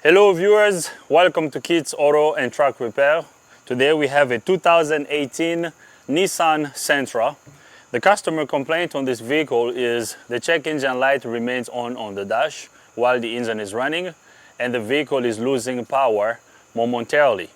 Hello viewers, welcome to Kids Auto and Truck Repair. Today we have a 2018 Nissan Sentra. The customer complaint on this vehicle is the check engine light remains on the dash while the engine is running and the vehicle is losing power momentarily.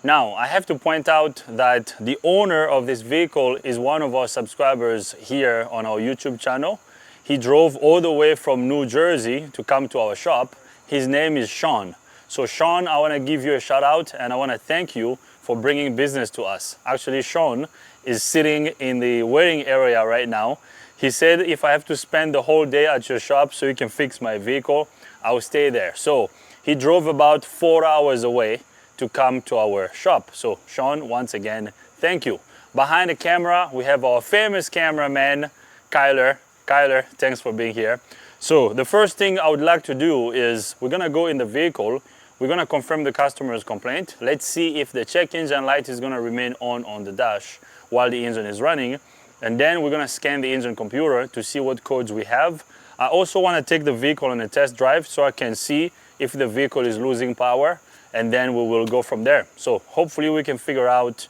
Now I have to point out that the owner of this vehicle is one of our subscribers here on our YouTube channel. He drove all the way from New Jersey to come to our shop. His name is Sean. So Sean, I want to give you a shout out and I want to thank you for bringing business to us. Actually, Sean is sitting in the waiting area right now. He said if I have to spend the whole day at your shop so you can fix my vehicle, I will stay there. So he drove about 4 hours away to come to our shop. So Sean, once again, thank you. Behind the camera, we have our famous cameraman, Kyler. Kyler, thanks for being here. So the first thing I would like to do is we're gonna go in the vehicle. We're gonna confirm the customer's complaint. Let's see if the check engine light is gonna remain on the dash while the engine is running. And then we're gonna scan the engine computer to see what codes we have. I also wanna take the vehicle on a test drive so I can see if the vehicle is losing power, and then we will go from there. So hopefully we can figure out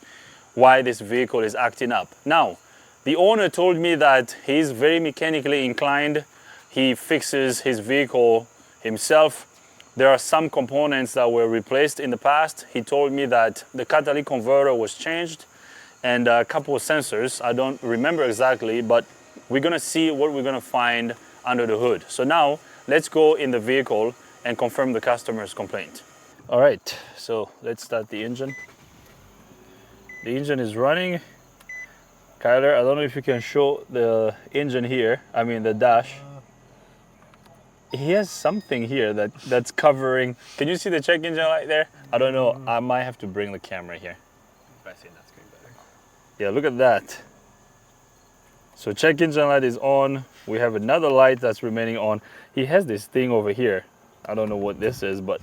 why this vehicle is acting up. Now, the owner told me that he's very mechanically inclined. He fixes his vehicle himself. There are some components that were replaced in the past. He told me that the catalytic converter was changed and a couple of sensors. I don't remember exactly, but we're gonna see what we're gonna find under the hood. So now let's go in the vehicle and confirm the customer's complaint. All right, so let's start the engine. The engine is running. Kyler, I don't know if you can show the engine here, I mean the dash. He has something here that's covering. Can you see the check engine light there? I don't know. I might have to bring the camera here. If I see that screen better. Yeah, look at that. So check engine light is on. We have another light that's remaining on. He has this thing over here. I don't know what this is, but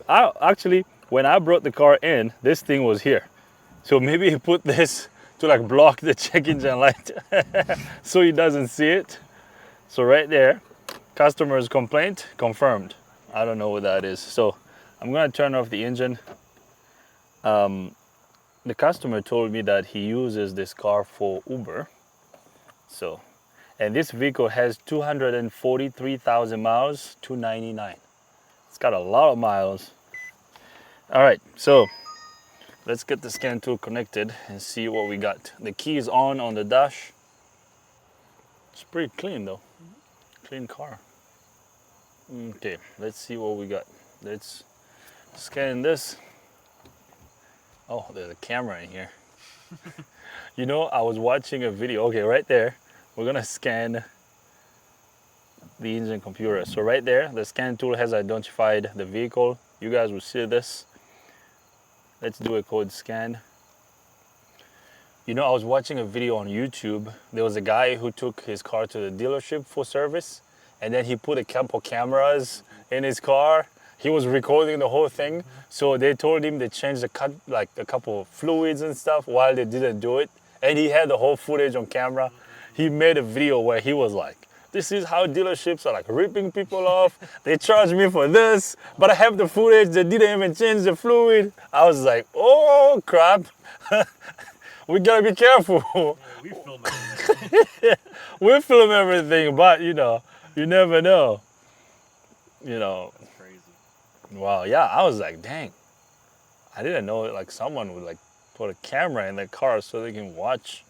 actually, when I brought the car in, this thing was here. So maybe he put this to like block the check engine light so he doesn't see it. So right there. Customer's complaint confirmed. I don't know what that is. So I'm gonna turn off the engine. The customer told me that he uses this car for Uber. So, and this vehicle has 243,000 miles, 299. It's got a lot of miles. All right, so let's get the scan tool connected and see what we got. The key is on the dash. It's pretty clean though. Clean car. Okay, let's see what we got. Let's scan this. Oh, there's a camera in here. You know, I was watching a video. Okay, right there, we're gonna scan the engine computer. So right there, the scan tool has identified the vehicle. You guys will see this. Let's do a code scan. You know, I was watching a video on YouTube. There was a guy who took his car to the dealership for service, and then he put a couple cameras in his car. He was recording the whole thing. So they told him they changed like a couple of fluids and stuff while they didn't do it. And he had the whole footage on camera. He made a video where he was like, this is how dealerships are like ripping people off. They charge me for this, but I have the footage. They didn't even change the fluid. I was like, oh crap. We gotta be careful. Yeah, we film everything. We film everything, but you know, you never know. You know. That's crazy. Wow, yeah, I was like, dang. I didn't know like someone would like put a camera in their car so they can watch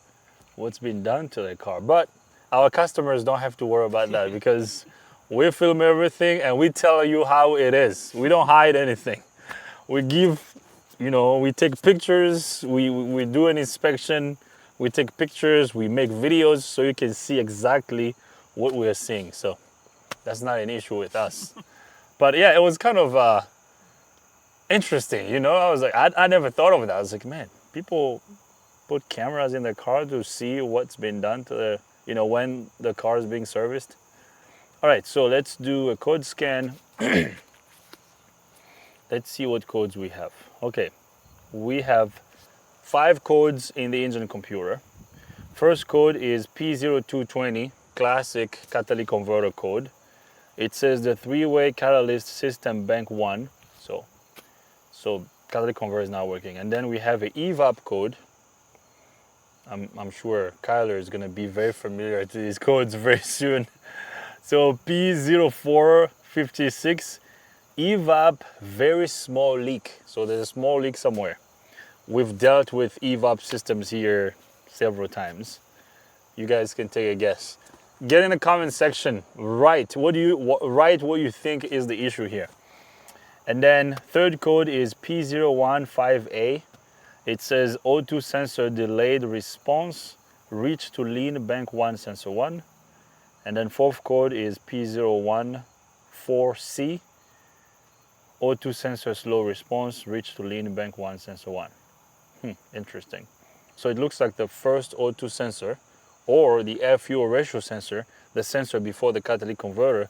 what's been done to their car. But our customers don't have to worry about that because we film everything and we tell you how it is. We don't hide anything. We give, you know, we take pictures, we do an inspection, we take pictures, we make videos so you can see exactly what we're seeing. So that's not an issue with us. But yeah, it was kind of interesting, you know. I was like, I never thought of that. I was like, man, people put cameras in their car to see what's been done to the, you know, when the car is being serviced. All right, so let's do a code scan. Let's see what codes we have. Okay, we have 5 codes in the engine computer. First code is P0220, classic catalytic converter code. It says the three-way catalyst system bank 1. So catalytic converter is not working. And then we have an Evap code. I'm sure Kyler is gonna be very familiar to these codes very soon. So P0456, Evap, very small leak. So there's a small leak somewhere. We've dealt with Evap systems here several times. You guys can take a guess. Get in the comment section, write what you think is the issue here. And then third code is P015A. It says O2 sensor delayed response, reach to lean bank 1 sensor 1. And then fourth code is P014C. O2 sensor slow response, reach to lean bank 1 sensor 1. Interesting. So it looks like the first O2 sensor or the air fuel ratio sensor, the sensor before the catalytic converter,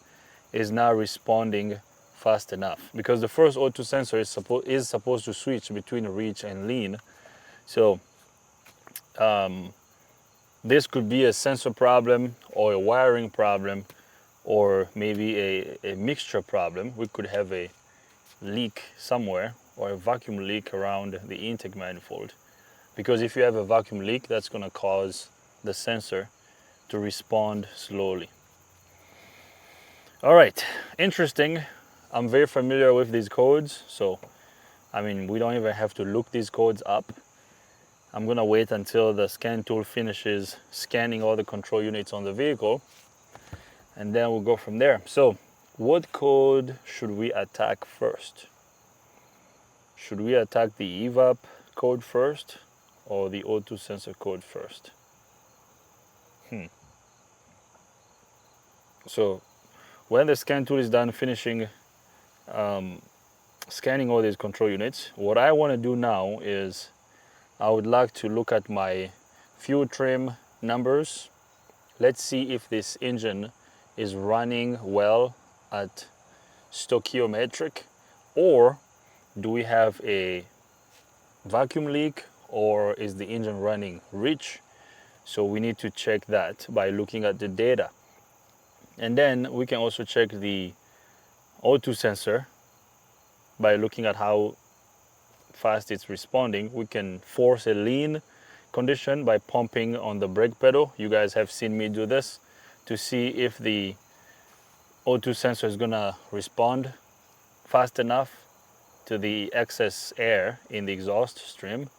is not responding fast enough, because the first O2 sensor is supposed to switch between reach and lean. So this could be a sensor problem or a wiring problem or maybe a mixture problem. We could have a leak somewhere or a vacuum leak around the intake manifold, because if you have a vacuum leak, that's going to cause the sensor to respond slowly. All right, interesting. I'm very familiar with these codes, so I mean, we don't even have to look these codes up. I'm gonna wait until the scan tool finishes scanning all the control units on the vehicle, and then we'll go from there. So what code should we attack first? Should we attack the Evap code first or the O2 sensor code first? So when the scan tool is done finishing scanning all these control units, what I want to do now is I would like to look at my fuel trim numbers. Let's see if this engine is running well at stoichiometric, or do we have a vacuum leak, or is the engine running rich? So we need to check that by looking at the data. And then we can also check the O2 sensor by looking at how fast it's responding. We can force a lean condition by pumping on the brake pedal. You guys have seen me do this to see if the O2 sensor is gonna respond fast enough to the excess air in the exhaust stream.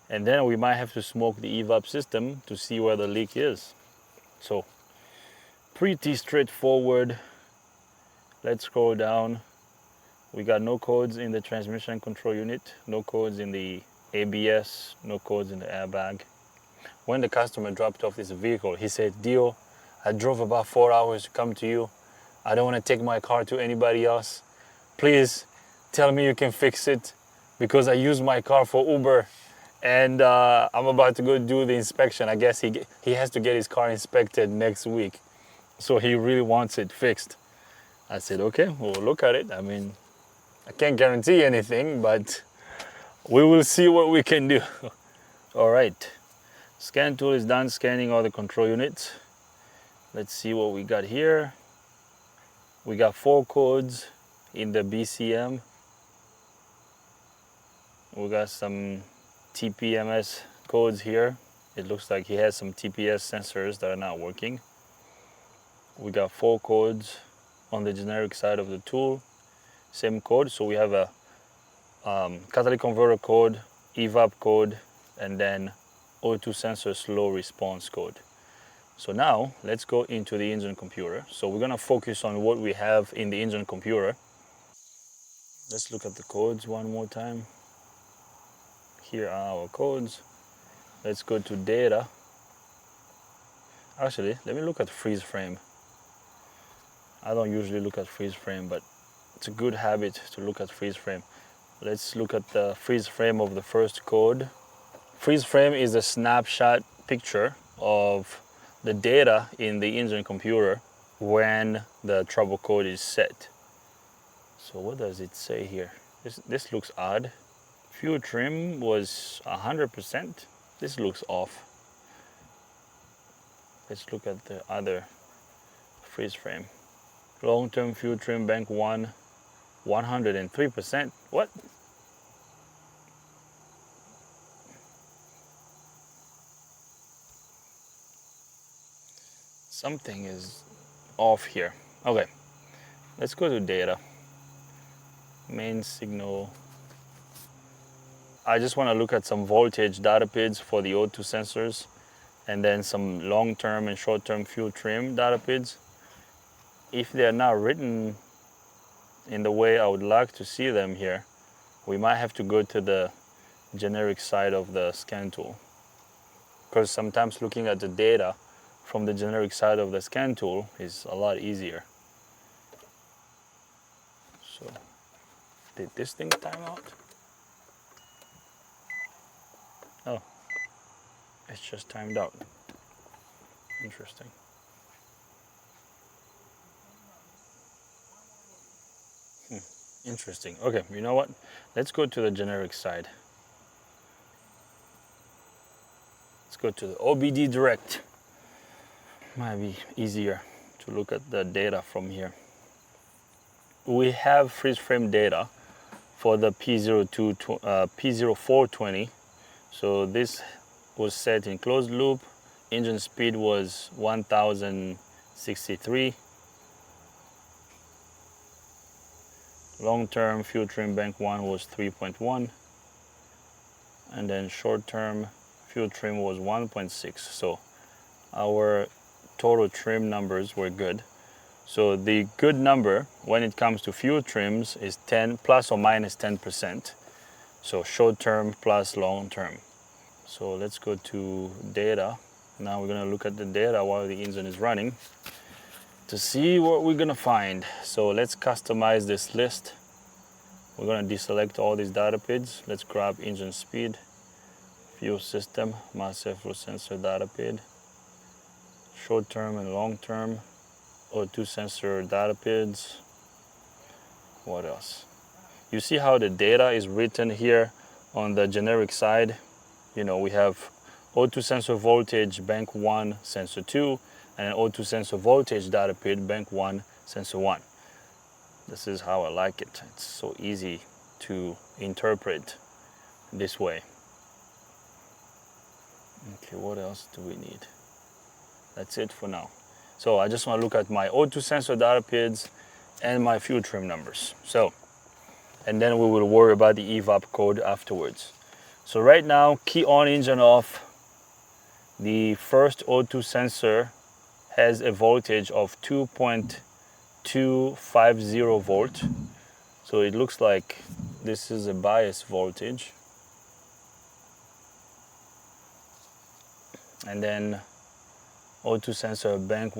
And then we might have to smoke the Evap system to see where the leak is. So pretty straightforward. Let's scroll down. We got no codes in the transmission control unit, no codes in the ABS, no codes in the airbag. When the customer dropped off this vehicle, he said, "Dio, I drove about 4 hours to come to you. I don't want to take my car to anybody else. Please tell me you can fix it, because I use my car for Uber and I'm about to go do the inspection." I guess he has to get his car inspected next week. So he really wants it fixed. I said, okay, we'll look at it. I mean, I can't guarantee anything, but we will see what we can do. All right, scan tool is done scanning all the control units. Let's see what we got here. We got 4 codes in the BCM. We got some TPMS codes here. It looks like he has some TPS sensors that are not working. We got 4 codes on the generic side of the tool, same code. So we have a catalytic converter code, Evap code, and then O2 sensor slow response code. So now let's go into the engine computer. So we're gonna focus on what we have in the engine computer. Let's look at the codes one more time. Here are our codes. Let's go to data. Actually, let me look at freeze frame. I don't usually look at freeze frame, but it's a good habit to look at freeze frame. Let's look at the freeze frame of the first code. Freeze frame is a snapshot picture of the data in the engine computer when the trouble code is set. So what does it say here? This looks odd. Fuel trim was 100%. This looks off. Let's look at the other freeze frame. Long-term fuel trim bank 1, 103%. What? Something is off here. Okay, let's go to data. Main signal. I just want to look at some voltage data PIDs for the O2 sensors, and then some long-term and short-term fuel trim data PIDs. If they're not written in the way I would like to see them here, we might have to go to the generic side of the scan tool, because sometimes looking at the data from the generic side of the scan tool is a lot easier. So, did this thing time out? Oh, it's just timed out. Interesting. Interesting. Okay, you know what? Let's go to the generic side. Let's go to the OBD Direct. Might be easier to look at the data from here. We have freeze frame data for the P0420. So this was set in closed loop. Engine speed was 1063. Long-term fuel trim bank 1 was 3.1. And then short-term fuel trim was 1.6. So our total trim numbers were good. So the good number when it comes to fuel trims is 10 plus or minus 10%. So short term plus long term. So let's go to data. Now we're gonna look at the data while the engine is running to see what we're gonna find. So let's customize this list. We're gonna deselect all these data PIDs. Let's grab engine speed, fuel system, mass airflow sensor data PID, short term and long term, O2 sensor data PIDs. What else? You see how the data is written here on the generic side? You know, we have O2 sensor voltage bank 1 sensor 2 and O2 sensor voltage data PID bank 1 sensor 1. This is how I like it. It's so easy to interpret this way. Okay, what else do we need? That's it for now. So I just want to look at my O2 sensor data PIDs and my fuel trim numbers. So, and then we will worry about the Evap code afterwards. So right now, key on, engine off. The first O2 sensor has a voltage of 2.250 volt. So it looks like this is a bias voltage. And then O2 sensor bank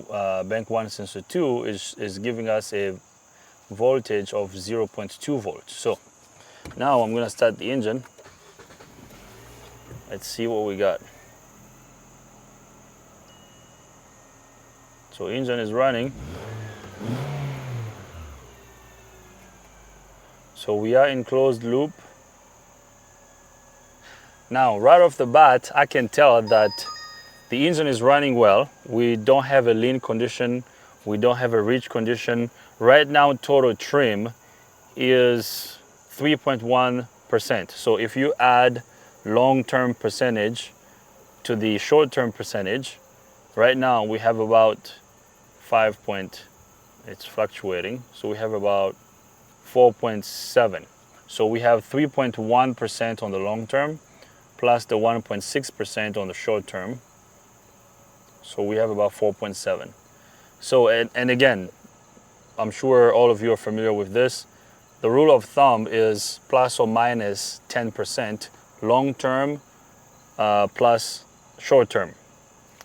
1 sensor 2 is giving us a voltage of 0.2 volts. So now I'm gonna start the engine. Let's see what we got. So engine is running. So we are in closed loop. Now, right off the bat, I can tell that the engine is running well. We don't have a lean condition. We don't have a rich condition. Right now, total trim is 3.1%. So if you add long-term percentage to the short-term percentage, right now we have about it's fluctuating. So we have about 4.7. So we have 3.1% on the long term plus the 1.6% on the short term. So we have about 4.7. So, and again, I'm sure all of you are familiar with this. The rule of thumb is plus or minus 10% long term plus short term.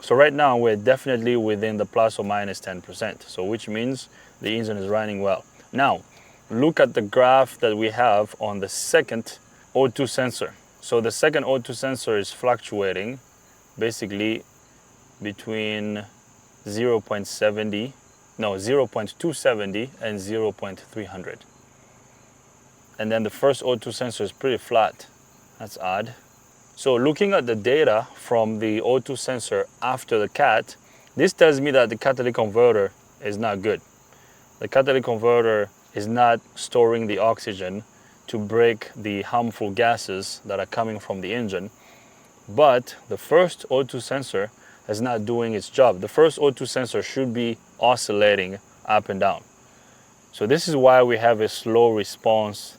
So right now we're definitely within the plus or minus 10%. So which means the engine is running well. Now, look at the graph that we have on the second O2 sensor. So the second O2 sensor is fluctuating basically between 0.270 and 0.300. And then the first O2 sensor is pretty flat. That's odd. So looking at the data from the O2 sensor after the CAT, this tells me that the catalytic converter is not good. the catalytic converter is not storing the oxygen to break the harmful gases that are coming from the engine. But the first O2 sensor is not doing its job. The first O2 sensor should be oscillating up and down. So this is why we have a slow response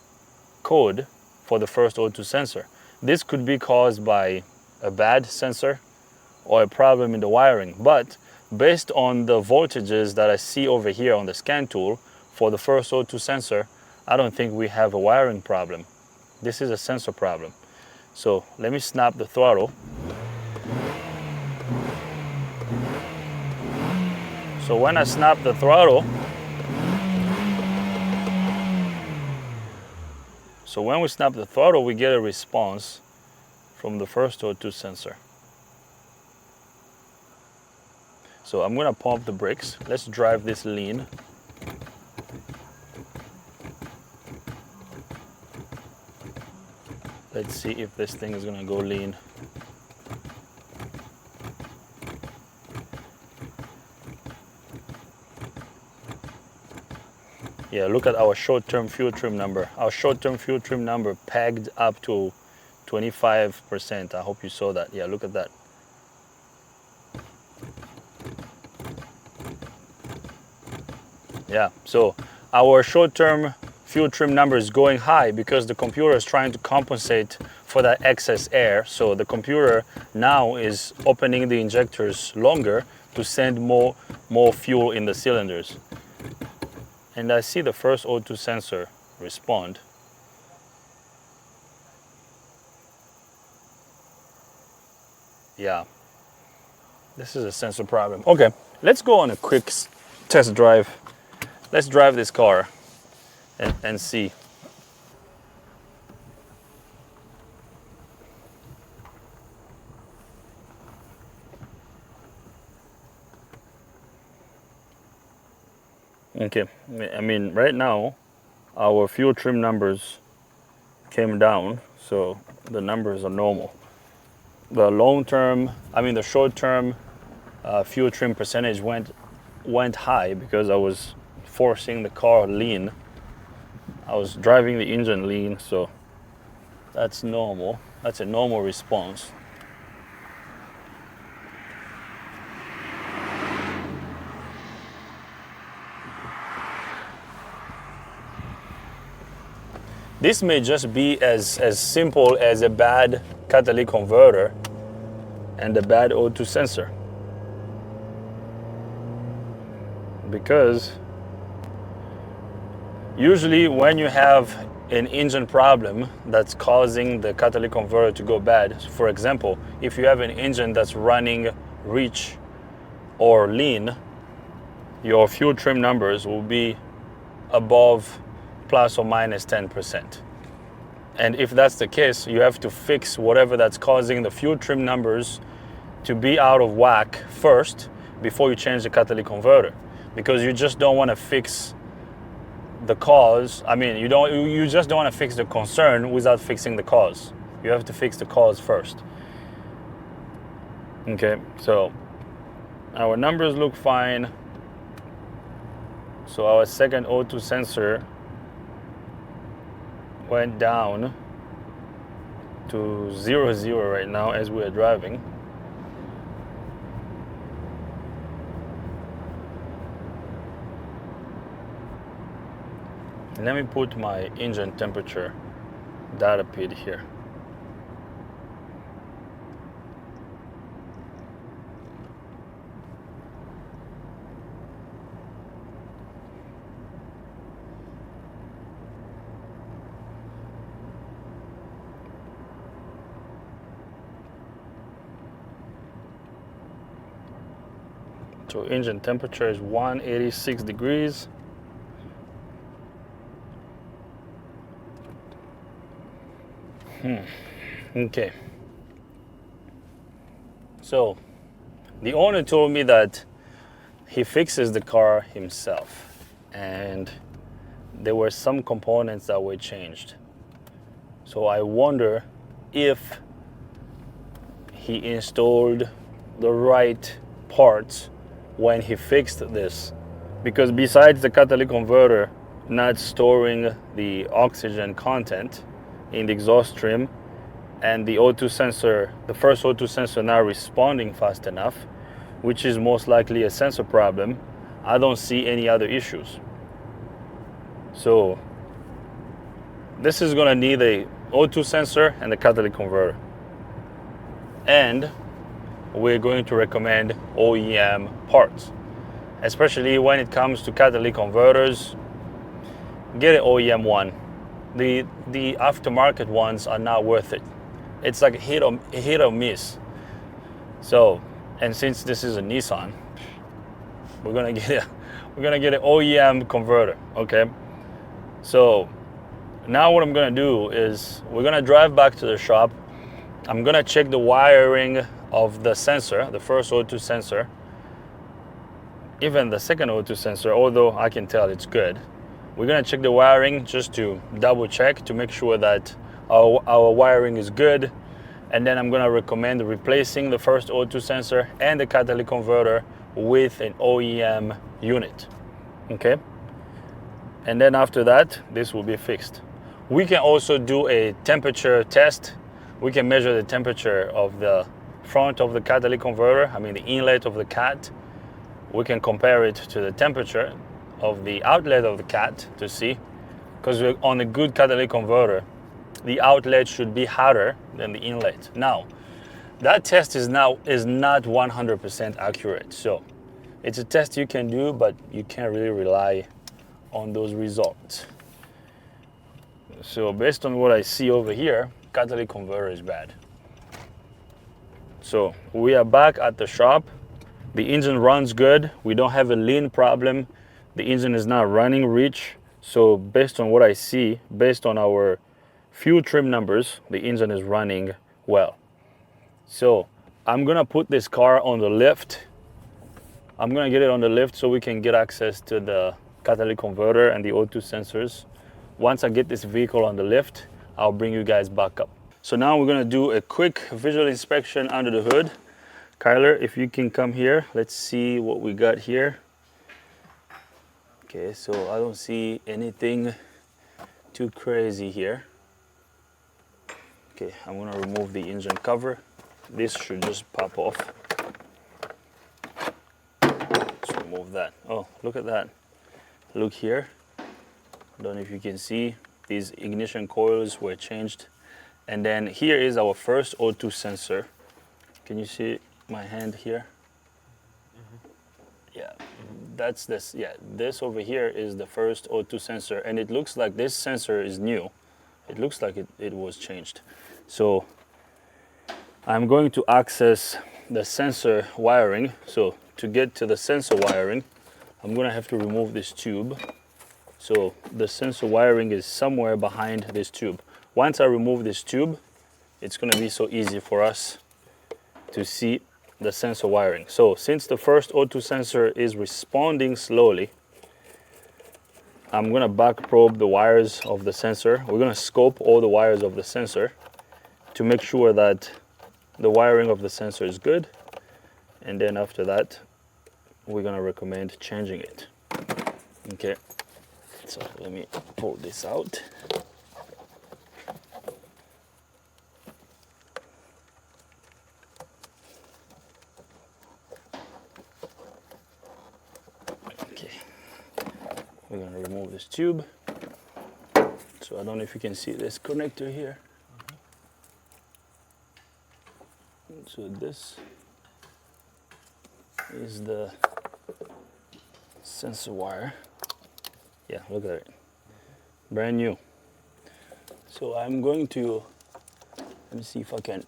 code for the first O2 sensor. This could be caused by a bad sensor or a problem in the wiring. But based on the voltages that I see over here on the scan tool for the first O2 sensor, I don't think we have a wiring problem. This is a sensor problem. So let me snap the throttle. So when I snap the throttle, when we snap the throttle, we get a response from the first O2 sensor. So I'm gonna pump the brakes. Let's drive this lean. Let's see if this thing is gonna go lean. Yeah, look at our short-term fuel trim number. Our short-term fuel trim number pegged up to 25%. I hope you saw that. Yeah, look at that. Yeah, so our short-term fuel trim number is going high because the computer is trying to compensate for that excess air. So the computer now is opening the injectors longer to send more fuel in the cylinders. And I see the first O2 sensor respond. Yeah, this is a sensor problem. Okay, let's go on a quick test drive. Let's drive this car and see. Okay, I mean, right now, our fuel trim numbers came down, so the numbers are normal. The the short-term fuel trim percentage went high because I was forcing the car lean. I was driving the engine lean, so that's normal. That's a normal response. This may just be as simple as a bad catalytic converter and a bad O2 sensor. Because usually when you have an engine problem that's causing the catalytic converter to go bad, for example, if you have an engine that's running rich or lean, your fuel trim numbers will be above plus or minus 10%. And if that's the case, you have to fix whatever that's causing the fuel trim numbers to be out of whack first before you change the catalytic converter, because you just don't want to fix the cause. I mean, you just don't want to fix the concern without fixing the cause. You have to fix the cause first. Okay, so our numbers look fine. So our second O2 sensor went down to 0 right now as we are driving. And let me put my engine temperature data pad here. So engine temperature is 186 degrees. Okay. So the owner told me that he fixes the car himself, and there were some components that were changed. So I wonder if he installed the right parts when he fixed this, because besides the catalytic converter not storing the oxygen content in the exhaust stream, and the O2 sensor, the first O2 sensor not responding fast enough, which is most likely a sensor problem, I don't see any other issues. So this is gonna need a O2 sensor and a catalytic converter. And we're going to recommend OEM parts, especially when it comes to catalytic converters. Get an OEM one. The aftermarket ones are not worth it. It's like a hit or miss. So, and since this is a Nissan, we're gonna get an OEM converter. Okay. So now what I'm gonna do is we're gonna drive back to the shop. I'm gonna check the wiring of the sensor, the first O2 sensor, even the second O2 sensor, although I can tell it's good. We're gonna check the wiring just to double check to make sure that our wiring is good. And then I'm gonna recommend replacing the first O2 sensor and the catalytic converter with an OEM unit, okay? And then after that, this will be fixed. We can also do a temperature test. We can measure the temperature of the front of the catalytic converter, I mean the inlet of the cat. We can compare it to the temperature of the outlet of the cat to see, because on a good catalytic converter, the outlet should be hotter than the inlet. Now, that test is not 100% accurate. So it's a test you can do, but you can't really rely on those results. So based on what I see over here, catalytic converter is bad. So we are back at the shop. The engine runs good. We don't have a lean problem. The engine is not running rich. So based on what I see, based on our fuel trim numbers, the engine is running well. So I'm gonna put this car on the lift. I'm gonna get it on the lift so we can get access to the catalytic converter and the O2 sensors. Once I get this vehicle on the lift, I'll bring you guys back up. So now we're gonna do a quick visual inspection under the hood. Kyler, if you can come here, let's see what we got here. Okay, so I don't see anything too crazy here. Okay, I'm gonna remove the engine cover. This should just pop off. Let's remove that. Oh, look at that. Look here. I don't know if you can see, these ignition coils were changed. And then here is our first O2 sensor. Can you see my hand here? Yeah, that's this. Yeah, this over here is the first O2 sensor, and it looks like this sensor is new. It looks like it was changed. So I'm going to access the sensor wiring. So to get to the sensor wiring, I'm gonna have to remove this tube. So the sensor wiring is somewhere behind this tube. Once I remove this tube, it's gonna be so easy for us to see the sensor wiring. So since the first O2 sensor is responding slowly, I'm gonna back probe the wires of the sensor. We're gonna scope all the wires of the sensor to make sure that the wiring of the sensor is good. And then after that, we're gonna recommend changing it. Okay, so let me pull this out. We're gonna remove this tube. So I don't know if you can see this connector here. So this is the sensor wire. Yeah, look at it. Brand new. So I'm going to, let me see if I can.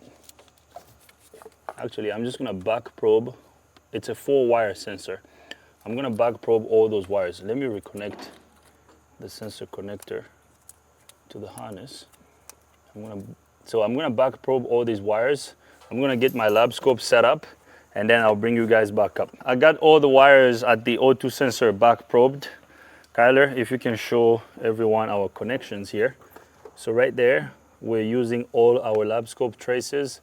Actually, I'm just gonna back probe. It's a 4-wire sensor. I'm gonna back probe all those wires. Let me reconnect the sensor connector to the harness. So I'm gonna back probe all these wires. I'm gonna get my lab scope set up, and then I'll bring you guys back up. I got all the wires at the O2 sensor back probed. Kyler, if you can show everyone our connections here. So right there, we're using all our lab scope traces.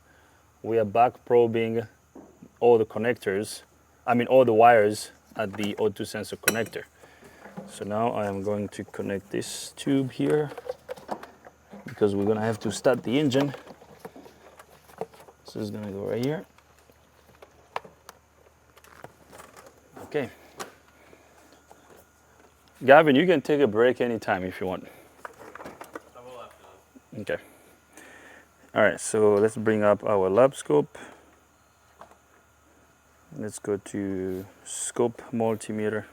We are back probing all the connectors, all the wires at the O2 sensor connector. So now I am going to connect this tube here because we're gonna have to start the engine. So it's gonna go right here. Okay. Gavin, you can take a break anytime if you want. I will after this. Okay. All right, so let's bring up our lab scope. Let's go to scope multimeter.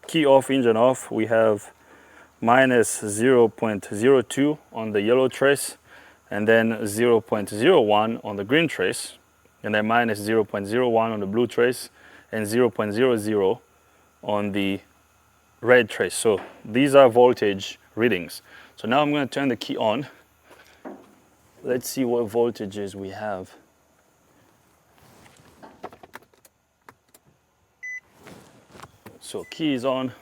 Key off, engine off. We have minus 0.02 on the yellow trace, and then 0.01 on the green trace, and then minus 0.01 on the blue trace, and 0.00 on the red trace. So these are voltage readings. So now I'm going to turn the key on. Let's see what voltages we have. So key is on.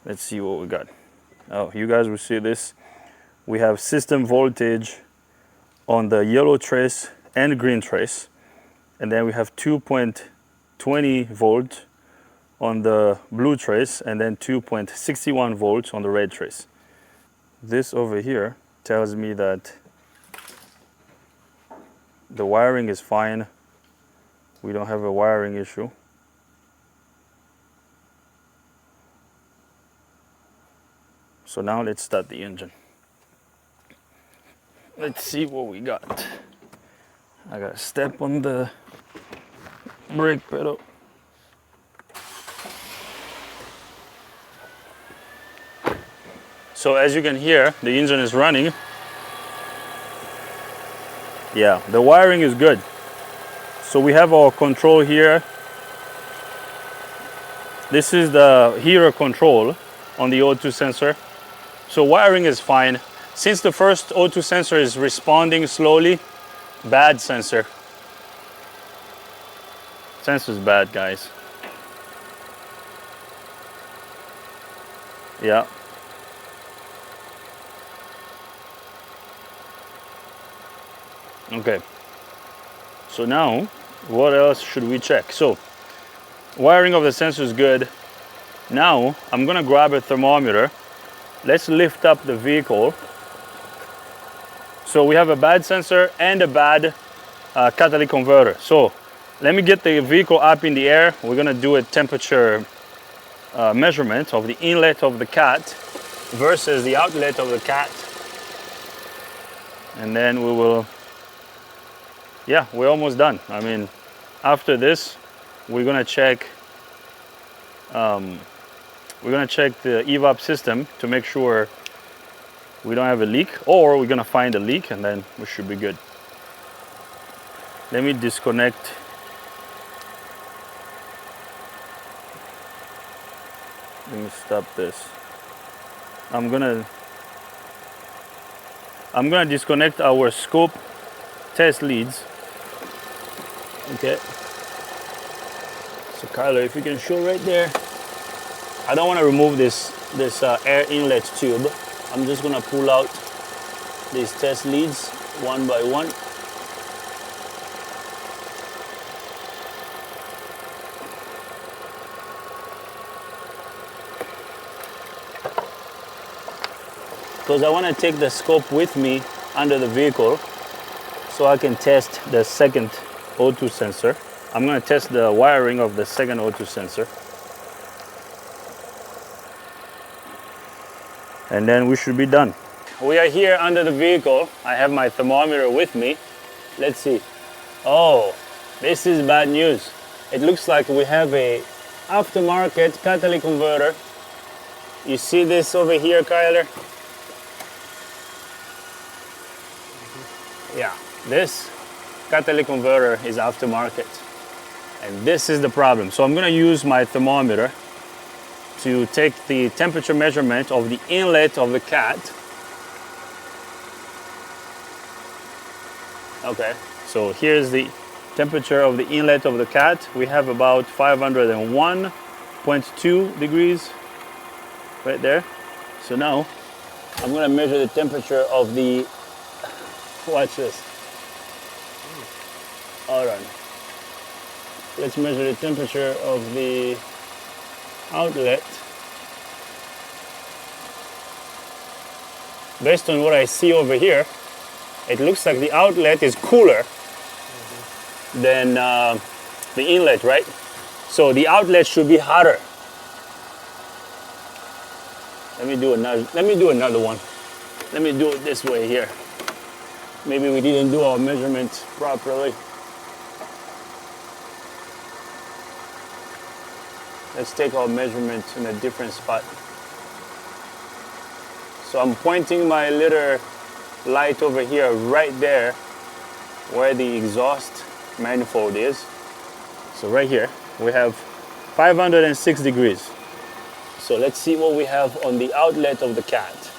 Let's see what we got. Oh, you guys will see this. We have system voltage on the yellow trace and green trace. And then we have 2.20 volts on the blue trace, and then 2.61 volts on the red trace. This over here tells me that the wiring is fine. We don't have a wiring issue. So now let's start the engine. Let's see what we got. I got to step on the brake pedal. So as you can hear, the engine is running. Yeah, the wiring is good. So we have our control here. This is the heater control on the O2 sensor. So wiring is fine. Since the first O2 sensor is responding slowly, bad sensor. Sensor's bad, guys. Yeah. Okay. So now, what else should we check? So, wiring of the sensor is good. Now, I'm gonna grab a thermometer. Let's lift up the vehicle. So we have a bad sensor and a bad catalytic converter. So let me get the vehicle up in the air. We're gonna do a temperature measurement of the inlet of the cat versus the outlet of the cat. And then we will, yeah, we're almost done. I mean, after this, we're gonna check the Evap system to make sure we don't have a leak, or we're gonna find a leak and then we should be good. Let me disconnect. Let me stop this. I'm gonna disconnect our scope test leads. Okay. So Kyler, if you can show right there. I don't want to remove this air inlet tube. I'm just gonna pull out these test leads one by one. Because I want to take the scope with me under the vehicle so I can test the second O2 sensor. I'm going to test the wiring of the second O2 sensor. And then we should be done. We are here under the vehicle. I have my thermometer with me. Let's see. Oh, this is bad news. It looks like we have a aftermarket catalytic converter. You see this over here, Kyler? Yeah, this catalytic converter is aftermarket. And this is the problem. So I'm gonna use my thermometer to take the temperature measurement of the inlet of the cat. Okay, so here's the temperature of the inlet of the cat. We have about 501.2 degrees right there. So now I'm gonna measure the temperature of the, watch this. Hold on. let's measure the temperature of the outlet. Based on what I see over here, it looks like the outlet is cooler than the inlet, right? So the outlet should be hotter. Let me do another one. Let me do it this way here. Maybe we didn't do our measurements properly. Let's take our measurements in a different spot. So I'm pointing my little light over here, right there, where the exhaust manifold is. So right here, we have 506 degrees. So let's see what we have on the outlet of the cat.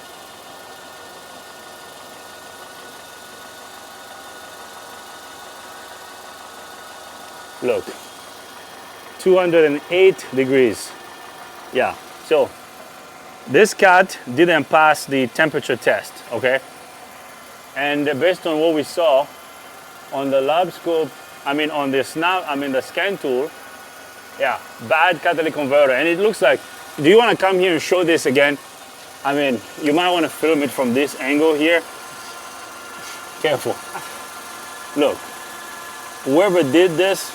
Look, 208 degrees. Yeah, so this cat didn't pass the temperature test, okay? And based on what we saw on the lab scope, on the scan tool, yeah, bad catalytic converter. And it looks like, do you want to come here and show this again? I mean, you might want to film it from this angle here. Careful. Look, whoever did this,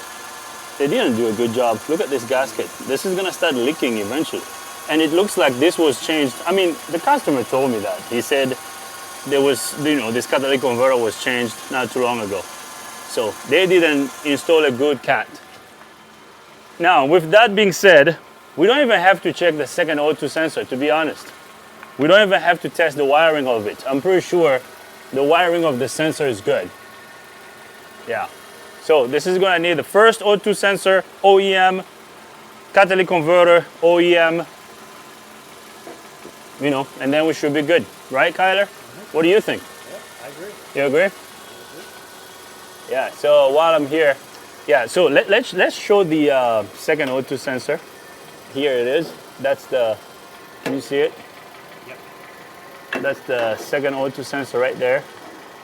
they didn't do a good job. Look at this gasket. This is gonna start leaking eventually. And it looks like this was changed. I mean, the customer told me that. He said there was, this catalytic converter was changed not too long ago. So they didn't install a good cat. Now, with that being said, we don't even have to check the second O2 sensor, to be honest. We don't even have to test the wiring of it. I'm pretty sure the wiring of the sensor is good. Yeah. So this is going to need the first O2 sensor, OEM, catalytic converter, OEM, and then we should be good. Right, Kyler? Mm-hmm. What do you think? Yeah, I agree. You agree? Yeah, so while I'm here, so let's show the second O2 sensor. Here it is. That's can you see it? Yep. That's the second O2 sensor right there.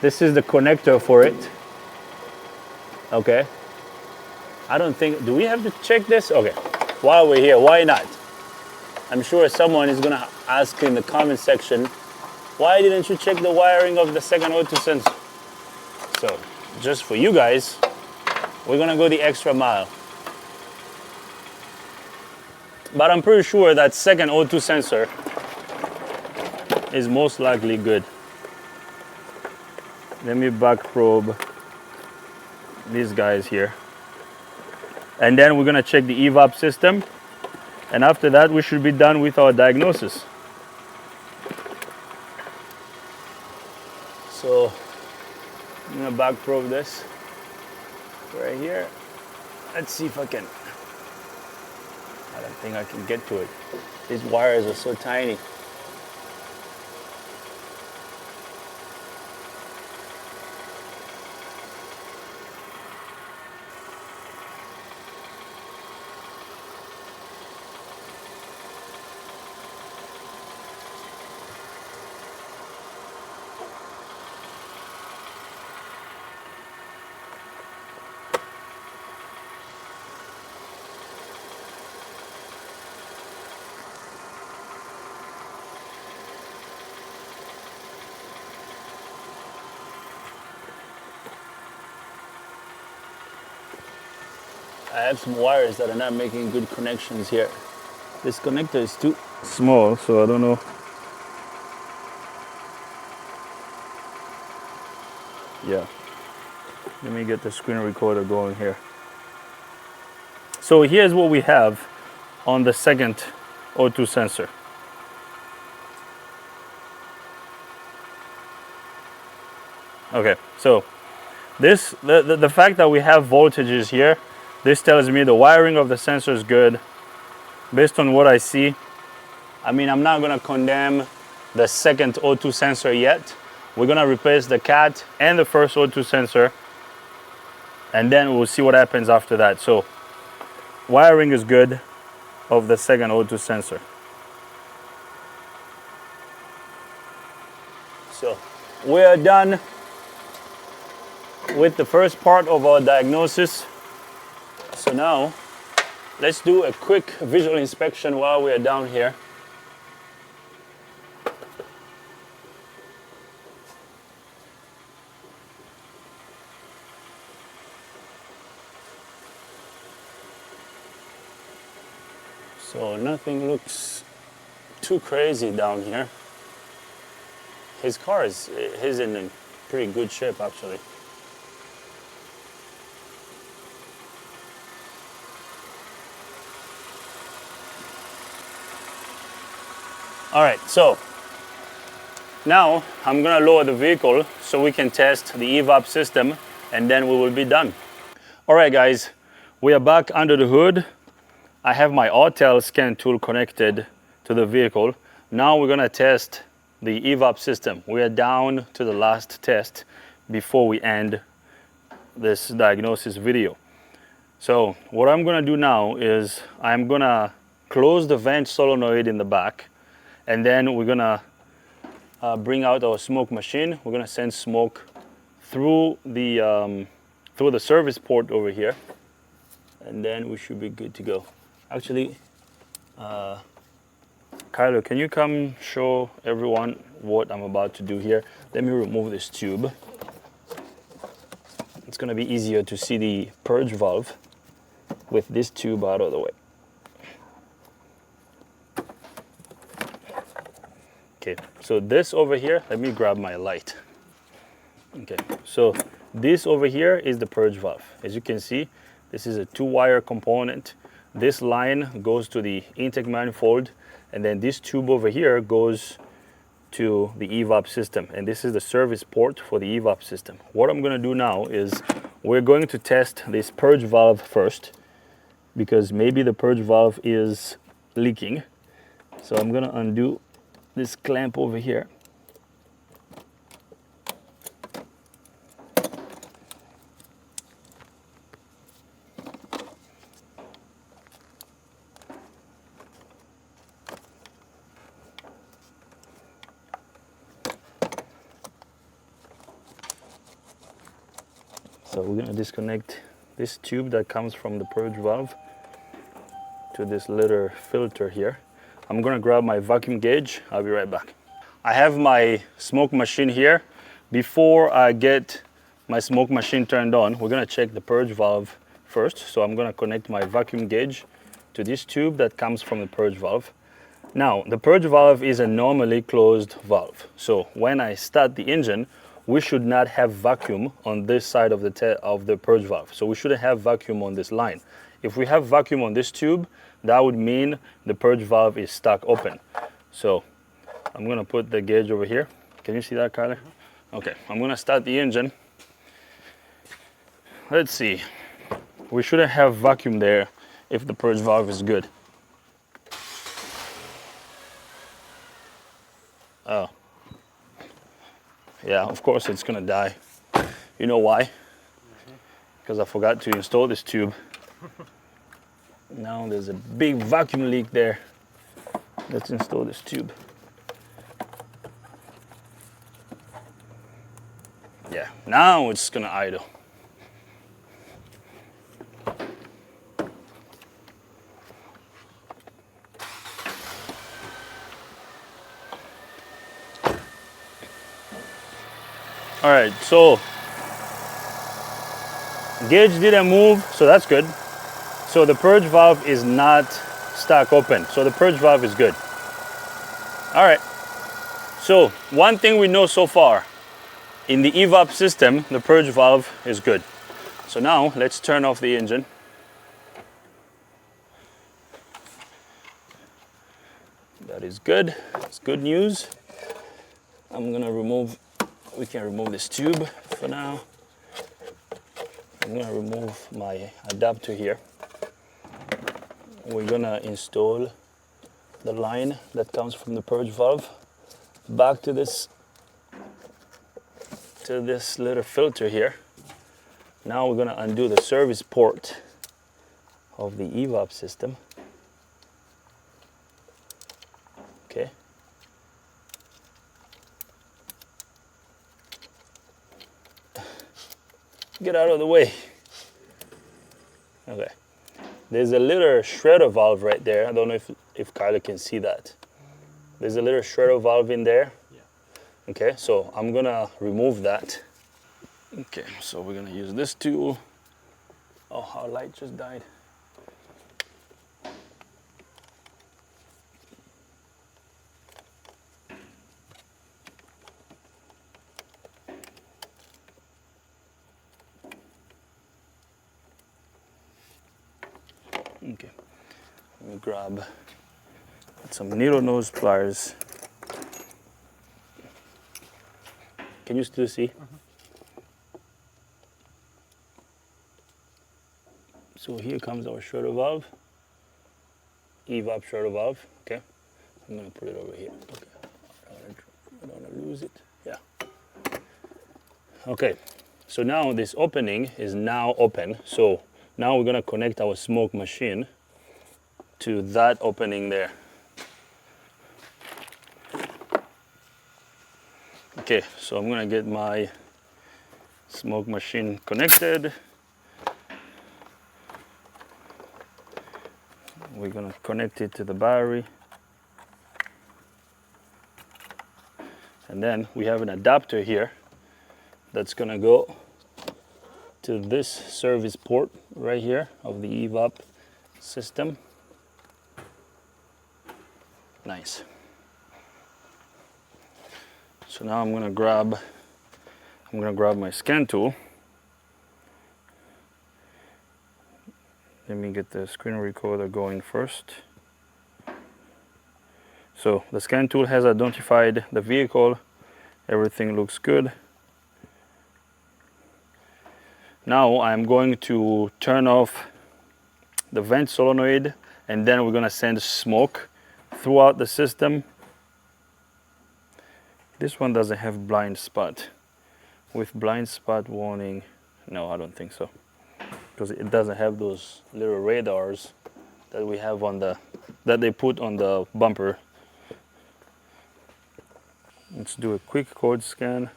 This is the connector for it. Okay. Do we have to check this? Okay. While we're here, why not? I'm sure someone is gonna ask in the comment section, why didn't you check the wiring of the second O2 sensor? So, just for you guys, we're gonna go the extra mile. But I'm pretty sure that second O2 sensor is most likely good. Let me back probe these guys here. And then we're gonna check the Evap system. And after that, we should be done with our diagnosis. So I'm gonna back probe this right here. Let's see if I can. I don't think I can get to it. These wires are so tiny. I have some wires that are not making good connections here. This connector is too small, so I don't know. Yeah. Let me get the screen recorder going here. So here's what we have on the second O2 sensor. Okay, so this the fact that we have voltages here, this tells me the wiring of the sensor is good. Based on what I see, I'm not gonna condemn the second O2 sensor yet. We're gonna replace the cat and the first O2 sensor, and then we'll see what happens after that. So wiring is good of the second O2 sensor. So we are done with the first part of our diagnosis. So now, let's do a quick visual inspection while we are down here. So nothing looks too crazy down here. His car is in pretty good shape actually. All right, so now I'm gonna lower the vehicle so we can test the Evap system and then we will be done. All right guys, we are back under the hood. I have my Autel scan tool connected to the vehicle. Now we're gonna test the Evap system. We are down to the last test before we end this diagnosis video. So what I'm gonna do now is I'm gonna close the vent solenoid in the back, and then we're gonna bring out our smoke machine. We're gonna send smoke through the service port over here, and then we should be good to go. Actually, Kylo, can you come show everyone what I'm about to do here? Let me remove this tube. It's gonna be easier to see the purge valve with this tube out of the way. Okay, so this over here, let me grab my light. Okay, so this over here is the purge valve. As you can see, this is a 2-wire component. This line goes to the intake manifold, and then this tube over here goes to the Evap system, and this is the service port for the Evap system. What I'm gonna do now is we're going to test this purge valve first, because maybe the purge valve is leaking. So I'm gonna undo this clamp over here. So we're gonna disconnect this tube that comes from the purge valve to this little filter here. I'm gonna grab my vacuum gauge. I'll be right back. I have my smoke machine here. Before I get my smoke machine turned on, we're gonna check the purge valve first. So I'm gonna connect my vacuum gauge to this tube that comes from the purge valve. Now, the purge valve is a normally closed valve. So when I start the engine, we should not have vacuum on this side of the purge valve. So we shouldn't have vacuum on this line. If we have vacuum on this tube, that would mean the purge valve is stuck open. So I'm gonna put the gauge over here. Can you see that, Kyler? Okay, I'm gonna start the engine. Let's see. We shouldn't have vacuum there if the purge valve is good. Oh. Yeah, of course it's gonna die. You know why? Because I forgot to install this tube. Now there's a big vacuum leak there. Let's install this tube. Yeah, now it's gonna idle. All right, so gauge didn't move, so that's good. So the purge valve is not stuck open. So the purge valve is good. All right. So one thing we know so far, in the Evap system, the purge valve is good. So now let's turn off the engine. That is good. It's good news. I'm gonna we can remove this tube for now. I'm gonna remove my adapter here. We're gonna install the line that comes from the purge valve back to this little filter here. Now we're gonna undo the service port of the Evap system. Okay. Get out of the way. Okay. There's a little shredder valve right there. I don't know if Kyler can see that. There's a little shredder valve in there. Yeah. Okay, so I'm gonna remove that. Okay, so we're gonna use this tool. Oh, our light just died. Okay, let me grab some needle nose pliers. Can you still see? So here comes our shredder valve, Evap shredder valve. Okay, I'm gonna put it over here. Okay, I don't wanna lose it. Yeah. Okay, so now this opening is now open. So now we're gonna connect our smoke machine to that opening there. Okay, so I'm gonna get my smoke machine connected. We're gonna connect it to the battery. And then we have an adapter here that's gonna go to this service port right here of the Evap system. Nice. So now I'm gonna grab my scan tool. Let me get the screen recorder going first. So the scan tool has identified the vehicle. Everything looks good. Now I'm going to turn off the vent solenoid, and then we're gonna send smoke throughout the system. This one doesn't have blind spot. With blind spot warning, no, I don't think so. Because it doesn't have those little radars that we have that they put on the bumper. Let's do a quick code scan.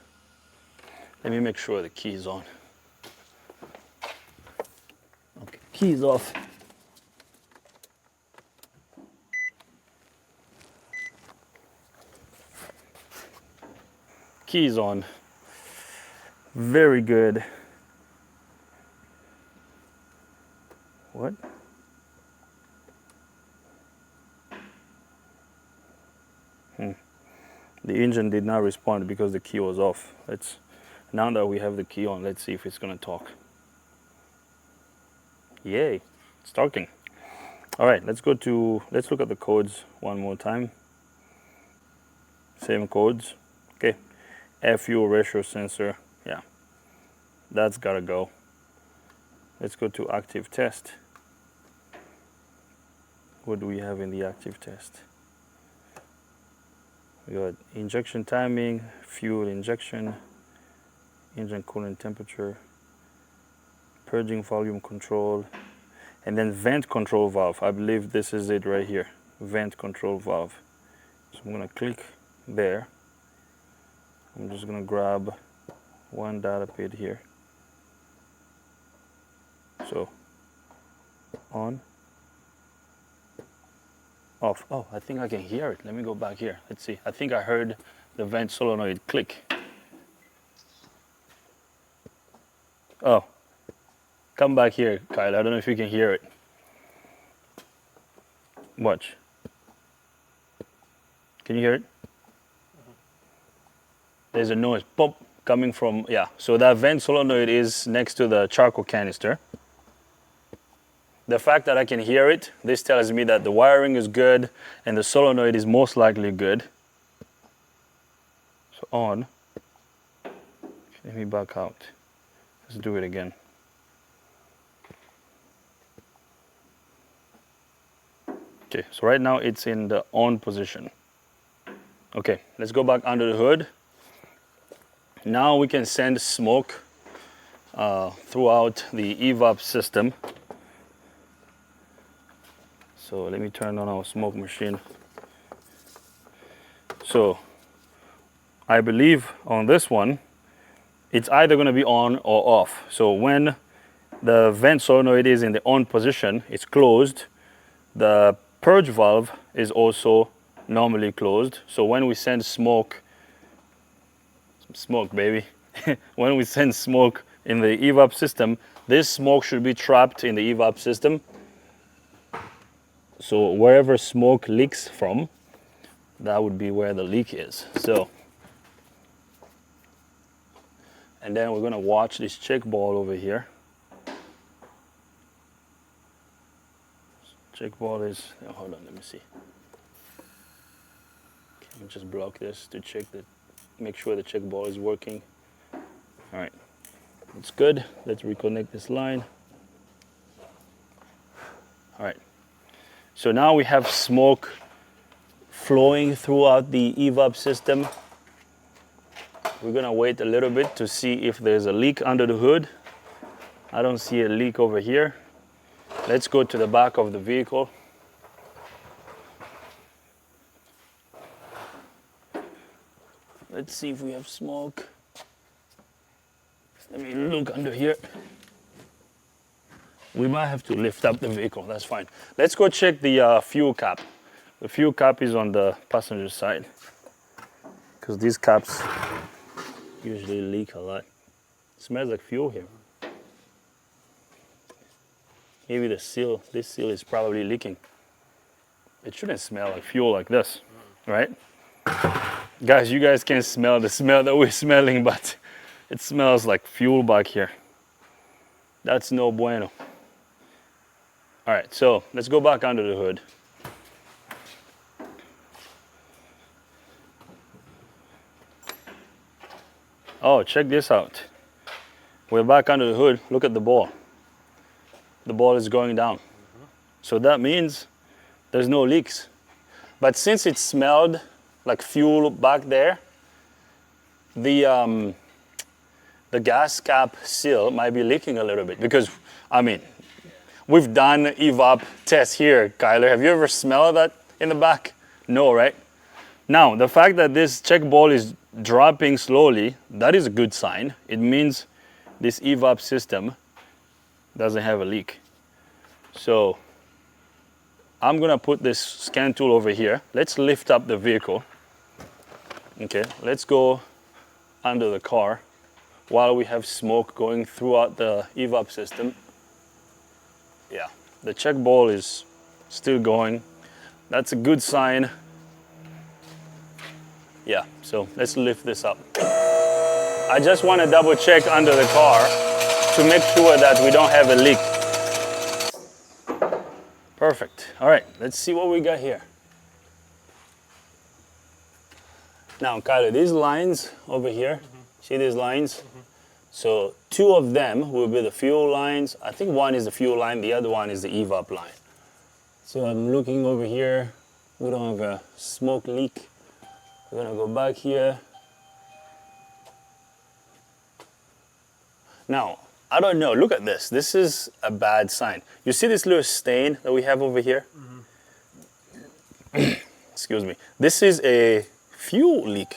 Let me make sure the key is on. Okay, key is off. Key is on. Very good. What? The engine did not respond because the key was off. Now that we have the key on, let's see if it's gonna talk. Yay, it's talking. All right, let's look at the codes one more time. Same codes. Okay, fuel ratio sensor. Yeah, that's gotta go. Let's go to active test. What do we have in the active test? We got injection timing, fuel injection, engine coolant temperature, purging volume control, and then vent control valve. I believe this is it right here, vent control valve. So I'm gonna click there. I'm just gonna grab one data pad here. So, on, off. Oh, I think I can hear it. Let me go back here. Let's see. I think I heard the vent solenoid click. Oh, come back here, Kyle. I don't know if you can hear it. Watch. Can you hear it? There's a noise, pop, coming from, yeah. So that vent solenoid is next to the charcoal canister. The fact that I can hear it, this tells me that the wiring is good and the solenoid is most likely good. So on. Let me back out. Let's do it again. Okay, so right now it's in the on position. Okay, let's go back under the hood. Now we can send smoke throughout the Evap system. So let me turn on our smoke machine. So I believe on this one, it's either going to be on or off. So when the vent solenoid is in the on position, it's closed. The purge valve is also normally closed. So when we send smoke, baby, when we send smoke in the evap system, this smoke should be trapped in the evap system. So wherever smoke leaks from, that would be where the leak is. So, and then we're gonna watch this check ball over here. Check ball is, oh, hold on, let me see. Can we just block this to check that, make sure the check ball is working. All right, it's good. Let's reconnect this line. All right, so now we have smoke flowing throughout the evap system. We're gonna wait a little bit to see if there's a leak under the hood. I don't see a leak over here. Let's go to the back of the vehicle. Let's see if we have smoke. Let me look under here. We might have to lift up the vehicle, that's fine. Let's go check the fuel cap. The fuel cap is on the passenger side, because these caps usually leak a lot. It smells like fuel here. Maybe the seal, this seal is probably leaking. It shouldn't smell like fuel like this, right? Guys, you guys can't smell the smell that we're smelling, but it smells like fuel back here. That's no bueno. All right, so let's go back under the hood. Oh, check this out. We're back under the hood. Look at the ball. The ball is going down. So that means there's no leaks. But since it smelled like fuel back there, the gas cap seal might be leaking a little bit, because, I mean, we've done evap tests here, Kyler. Have you ever smelled that in the back? No, right? Now, the fact that this check ball is dropping slowly, that is a good sign. It means this evap system doesn't have a leak. So I'm gonna put this scan tool over here. Let's lift up the vehicle. Okay, let's go under the car while we have smoke going throughout the evap system. Yeah, the check ball is still going. That's a good sign. Yeah, so let's lift this up. I just want to double check under the car to make sure that we don't have a leak. Perfect. All right, let's see what we got here. Now, Kyler, these lines over here, see these lines? So 2 of them will be the fuel lines. I think one is the fuel line, the other one is the evap line. So I'm looking over here. We don't have a smoke leak. We're gonna go back here. Now, I don't know, look at this. This is a bad sign. You see this little stain that we have over here? Excuse me. This is a fuel leak.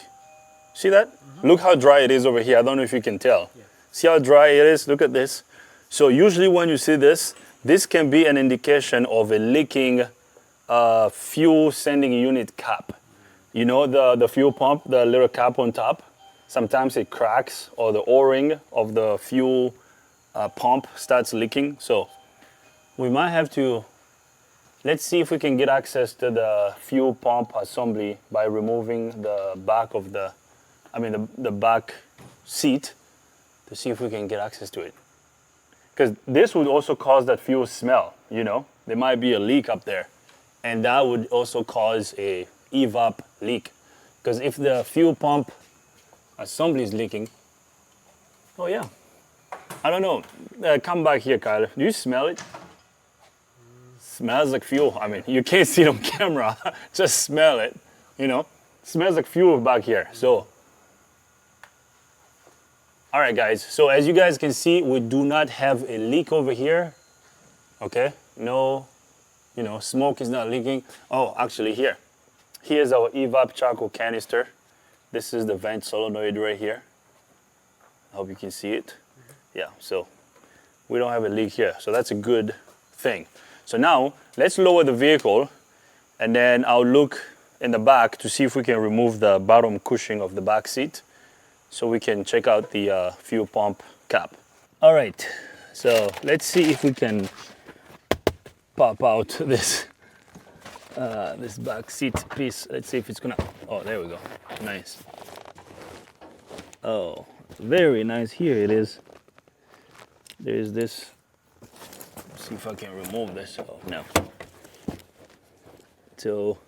See that? Look how dry it is over here. I don't know if you can tell. Yeah. See how dry it is? Look at this. So usually when you see this, this can be an indication of a leaking fuel sending unit cap. You know the fuel pump, the little cap on top? Sometimes it cracks, or the O-ring of the fuel pump starts leaking. So we might have to, let's see if we can get access to the fuel pump assembly by removing the back of the back seat to see if we can get access to it. Because this would also cause that fuel smell, you know? There might be a leak up there. And that would also cause a evap leak. Because if the fuel pump assembly is leaking, oh yeah, I don't know. Come back here, Kyler. Do you smell it? Smells like fuel. I mean, you can't see it on camera. Just smell it, you know? Smells like fuel back here. So, all right, guys. So as you guys can see, we do not have a leak over here. Okay, no, you know, smoke is not leaking. Oh, actually here. Here's our evap charcoal canister. This is the vent solenoid right here. I hope you can see it. Yeah, so we don't have a leak here. So that's a good thing. So now let's lower the vehicle and then I'll look in the back to see if we can remove the bottom cushion of the back seat so we can check out the fuel pump cap. All right, so let's see if we can pop out this this back seat piece. Let's see if it's gonna, oh, there we go, nice. Oh, very nice, here it is. There is this, let's see if I can remove this, oh no. So,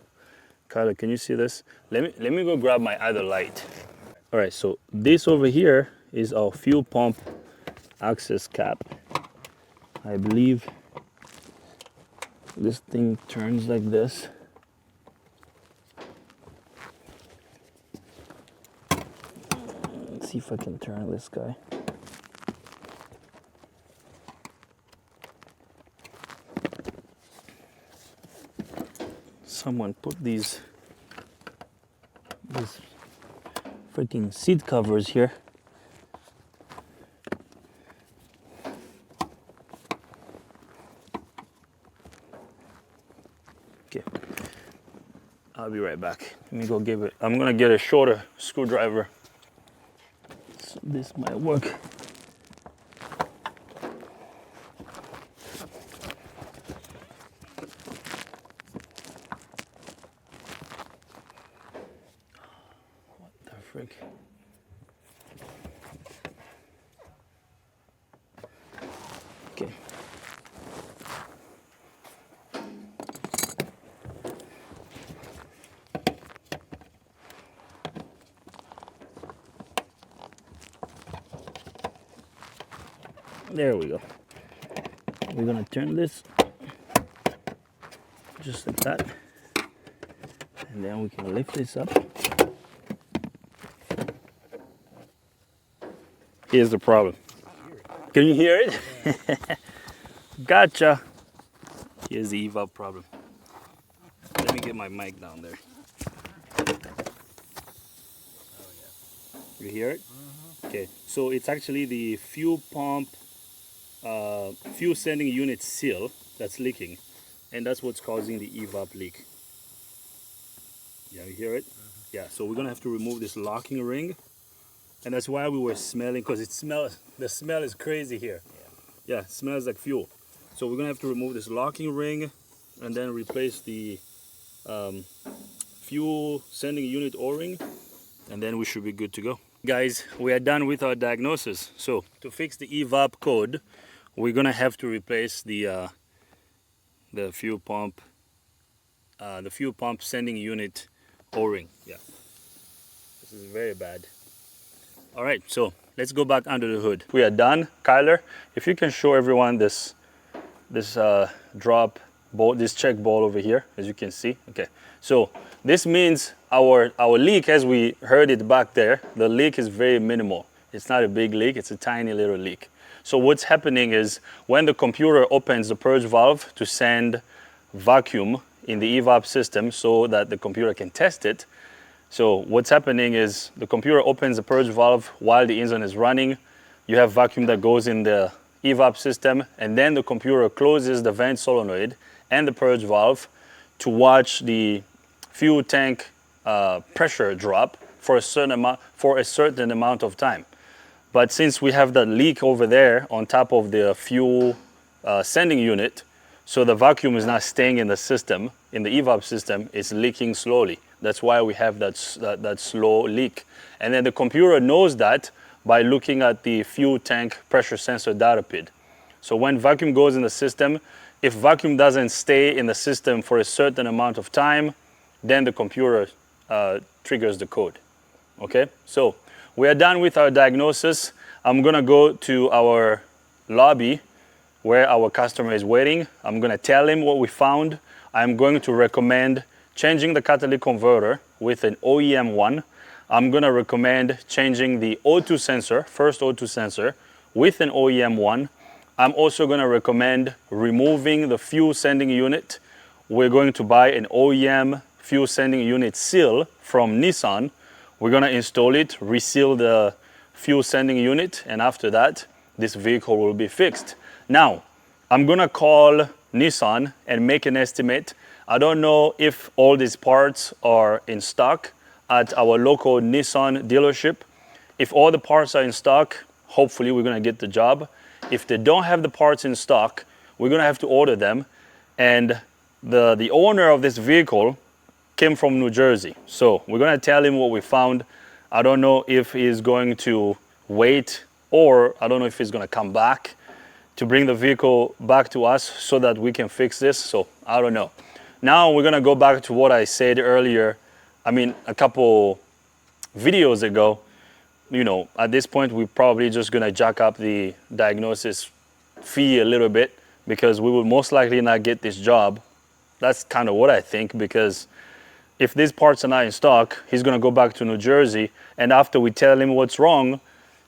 Kyler, can you see this? Let me go grab my other light. All right, so this over here is our fuel pump access cap. I believe this thing turns like this. Let's see if I can turn this guy. Someone put these freaking seat covers here. Okay, I'll be right back. Let me go give it. I'm gonna get a shorter screwdriver. So this might work. Frick. Okay. There we go. We're gonna turn this just like that, and then we can lift this up. Here's the problem. Can you hear it? Gotcha. Here's the Evap problem. Let me get my mic down there. You hear it? Okay, so it's actually the fuel pump, fuel sending unit seal that's leaking, and that's what's causing the Evap leak. Yeah, you hear it? Yeah, so we're gonna have to remove this locking ring. And that's why we were smelling, because the smell is crazy here. Yeah, it smells like fuel. So we're gonna have to remove this locking ring and then replace the fuel sending unit O-ring, and then we should be good to go. Guys, we are done with our diagnosis. So to fix the Evap code, we're gonna have to replace the fuel pump sending unit O-ring. Yeah, this is very bad. All right, so let's go back under the hood. We are done. Kyler, if you can show everyone this drop ball, this check ball over here, as you can see. Okay, so this means our leak, as we heard it back there, the leak is very minimal. It's not a big leak, it's a tiny little leak. So what's happening is when the computer opens the purge valve to send vacuum in the Evap system so that the computer can test it, so what's happening is the computer opens the purge valve while the engine is running. You have vacuum that goes in the Evap system, and then the computer closes the vent solenoid and the purge valve to watch the fuel tank pressure drop for a certain amount of time. But since we have that leak over there on top of the fuel sending unit, so the vacuum is not staying in the system, in the Evap system, it's leaking slowly. That's why we have that slow leak. And then the computer knows that by looking at the fuel tank pressure sensor data pid. So when vacuum goes in the system, if vacuum doesn't stay in the system for a certain amount of time, then the computer triggers the code. Okay, so we are done with our diagnosis. I'm gonna go to our lobby where our customer is waiting. I'm gonna tell him what we found. I'm going to recommend changing the catalytic converter with an OEM one. I'm gonna recommend changing the O2 sensor, first O2 sensor, with an OEM one. I'm also gonna recommend removing the fuel sending unit. We're going to buy an OEM fuel sending unit seal from Nissan. We're gonna install it, reseal the fuel sending unit, and after that, this vehicle will be fixed. Now, I'm gonna call Nissan and make an estimate. I don't know if all these parts are in stock at our local Nissan dealership. If all the parts are in stock, hopefully we're gonna get the job. If they don't have the parts in stock, we're gonna have to order them. And the owner of this vehicle came from New Jersey. So we're gonna tell him what we found. I don't know if he's going to wait, or I don't know if he's gonna come back to bring the vehicle back to us so that we can fix this. So I don't know. Now we're gonna go back to what I said earlier. I mean, a couple videos ago. You know, at this point, we're probably just gonna jack up the diagnosis fee a little bit because we will most likely not get this job. That's kind of what I think, because if these parts are not in stock, he's gonna go back to New Jersey, and after we tell him what's wrong,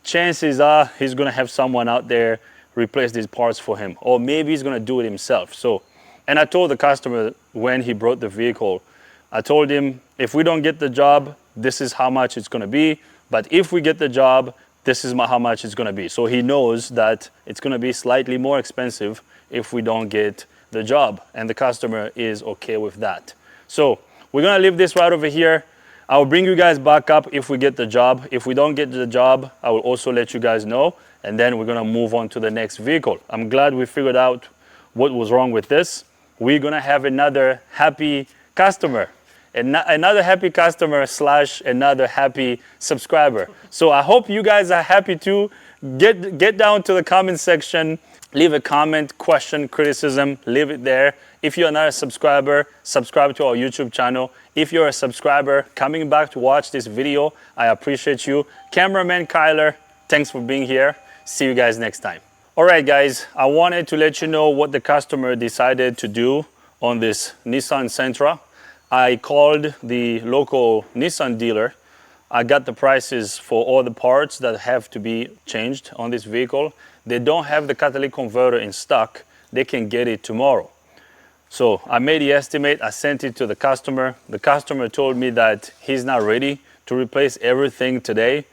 chances are he's gonna have someone out there replace these parts for him, or maybe he's gonna do it himself. So, and I told the customer when he brought the vehicle, I told him, if we don't get the job, this is how much it's gonna be. But if we get the job, this is how much it's gonna be. So he knows that it's gonna be slightly more expensive if we don't get the job. And the customer is okay with that. So we're gonna leave this right over here. I'll bring you guys back up if we get the job. If we don't get the job, I will also let you guys know. And then we're gonna move on to the next vehicle. I'm glad we figured out what was wrong with this. We're gonna have another happy customer. Another happy customer / another happy subscriber. So I hope you guys are happy too. Get down to the comment section, leave a comment, question, criticism, leave it there. If you're not a subscriber, subscribe to our YouTube channel. If you're a subscriber coming back to watch this video, I appreciate you. Cameraman Kyler, thanks for being here. See you guys next time. All right, guys, I wanted to let you know what the customer decided to do on this Nissan Sentra. I called the local Nissan dealer. I got the prices for all the parts that have to be changed on this vehicle. They don't have the catalytic converter in stock. They can get it tomorrow. So I made the estimate, I sent it to the customer. The customer told me that he's not ready to replace everything today.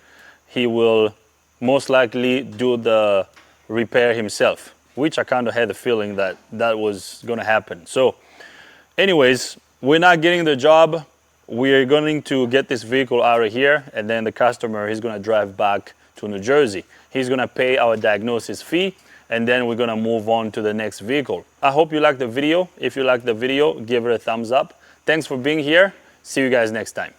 He will most likely do the repair himself, which I kind of had a feeling that that was gonna happen. So anyways, we're not getting the job. We're going to get this vehicle out of here, and then the customer is gonna drive back to New Jersey. He's gonna pay our diagnosis fee, and then we're gonna move on to the next vehicle. I hope you liked the video. If you liked the video, give it a thumbs up. Thanks for being here. See you guys next time.